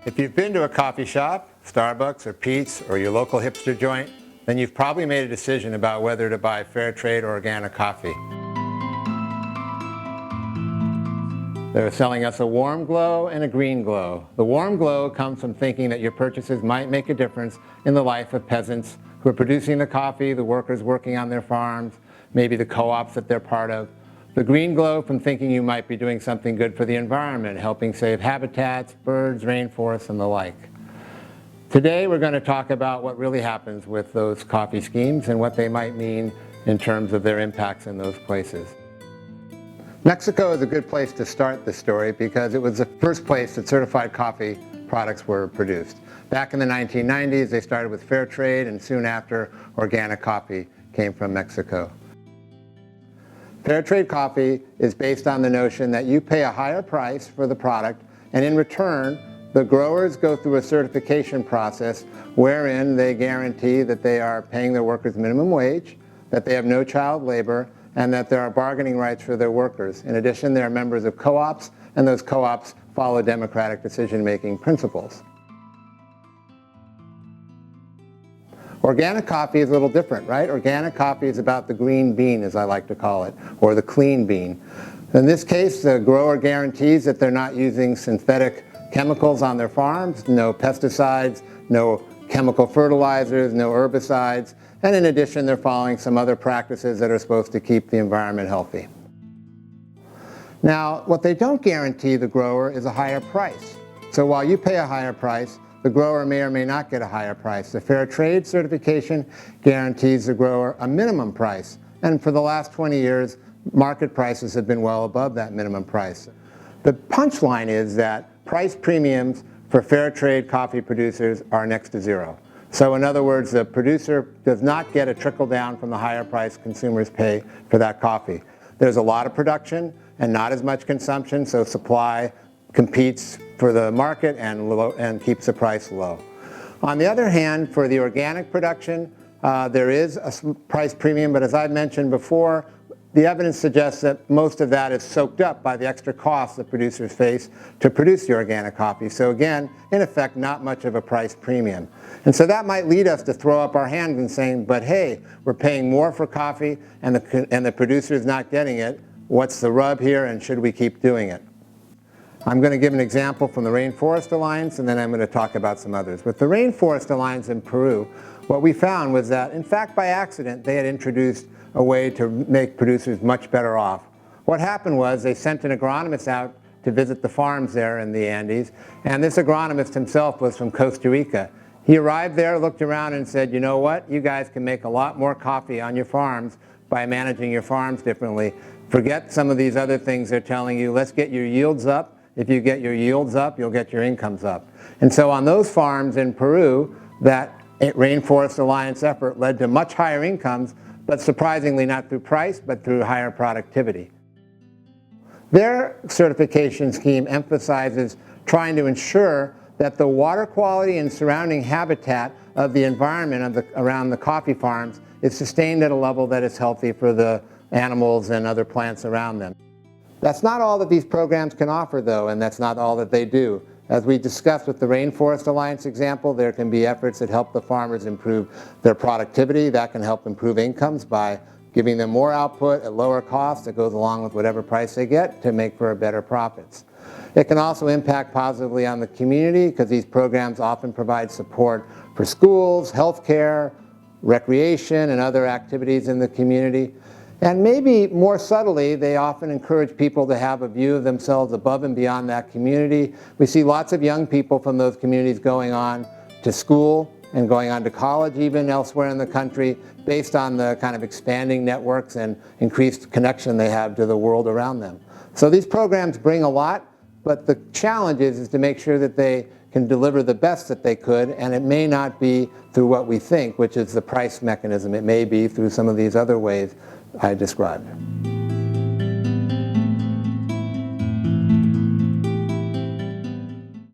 If you've been to a coffee shop, Starbucks or Pete's or your local hipster joint, then you've probably made a decision about whether to buy fair trade or organic coffee. They're selling us a warm glow and a green glow. The warm glow comes from thinking that your purchases might make a difference in the life of peasants who are producing the coffee, the workers working on their farms, maybe the co-ops that they're part of. The green glow from thinking you might be doing something good for the environment, helping save habitats, birds, rainforests, and the like. Today we're going to talk about what really happens with those coffee schemes and what they might mean in terms of their impacts in those places. Mexico is a good place to start this story because it was the first place that certified coffee products were produced. Back in the 1990s, they started with fair trade, and soon after, organic coffee came from Mexico. Fair trade coffee is based on the notion that you pay a higher price for the product, and in return, the growers go through a certification process wherein they guarantee that they are paying their workers minimum wage, that they have no child labor, and that there are bargaining rights for their workers. In addition, they are members of co-ops, and those co-ops follow democratic decision-making principles. Organic coffee is a little different, right? Organic coffee is about the green bean, as I like to call it, or the clean bean. In this case, the grower guarantees that they're not using synthetic chemicals on their farms, no pesticides, no chemical fertilizers, no herbicides, and in addition, they're following some other practices that are supposed to keep the environment healthy. Now, what they don't guarantee the grower is a higher price. So while you pay a higher price, the grower may or may not get a higher price. The fair trade certification guarantees the grower a minimum price. And for the last 20 years, market prices have been well above that minimum price. The punchline is that price premiums for fair trade coffee producers are next to zero. So in other words, the producer does not get a trickle down from the higher price consumers pay for that coffee. There's a lot of production and not as much consumption, so supply competes for the market and keeps the price low. On the other hand, for the organic production, there is a price premium, but as I mentioned before, the evidence suggests that most of that is soaked up by the extra costs that producers face to produce the organic coffee. So again, in effect, not much of a price premium. And so that might lead us to throw up our hands and saying, but hey, we're paying more for coffee and the producer's not getting it. What's the rub here, and should we keep doing it? I'm going to give an example from the Rainforest Alliance, and then I'm going to talk about some others. With the Rainforest Alliance in Peru, what we found was that, in fact, by accident, they had introduced a way to make producers much better off. What happened was they sent an agronomist out to visit the farms there in the Andes, and this agronomist himself was from Costa Rica. He arrived there, looked around, and said, you know what, you guys can make a lot more coffee on your farms by managing your farms differently. Forget some of these other things they're telling you. Let's get your yields up. If you get your yields up, you'll get your incomes up. And so on those farms in Peru, that Rainforest Alliance effort led to much higher incomes, but surprisingly not through price, but through higher productivity. Their certification scheme emphasizes trying to ensure that the water quality and surrounding habitat of the environment around the coffee farms is sustained at a level that is healthy for the animals and other plants around them. That's not all that these programs can offer, though, and that's not all that they do. As we discussed with the Rainforest Alliance example, there can be efforts that help the farmers improve their productivity. That can help improve incomes by giving them more output at lower cost that goes along with whatever price they get to make for better profits. It can also impact positively on the community because these programs often provide support for schools, healthcare, recreation, and other activities in the community. And maybe more subtly, they often encourage people to have a view of themselves above and beyond that community. We see lots of young people from those communities going on to school and going on to college even elsewhere in the country based on the kind of expanding networks and increased connection they have to the world around them. So these programs bring a lot, but the challenge is to make sure that they can deliver the best that they could, and it may not be through what we think, which is the price mechanism. It may be through some of these other ways I described.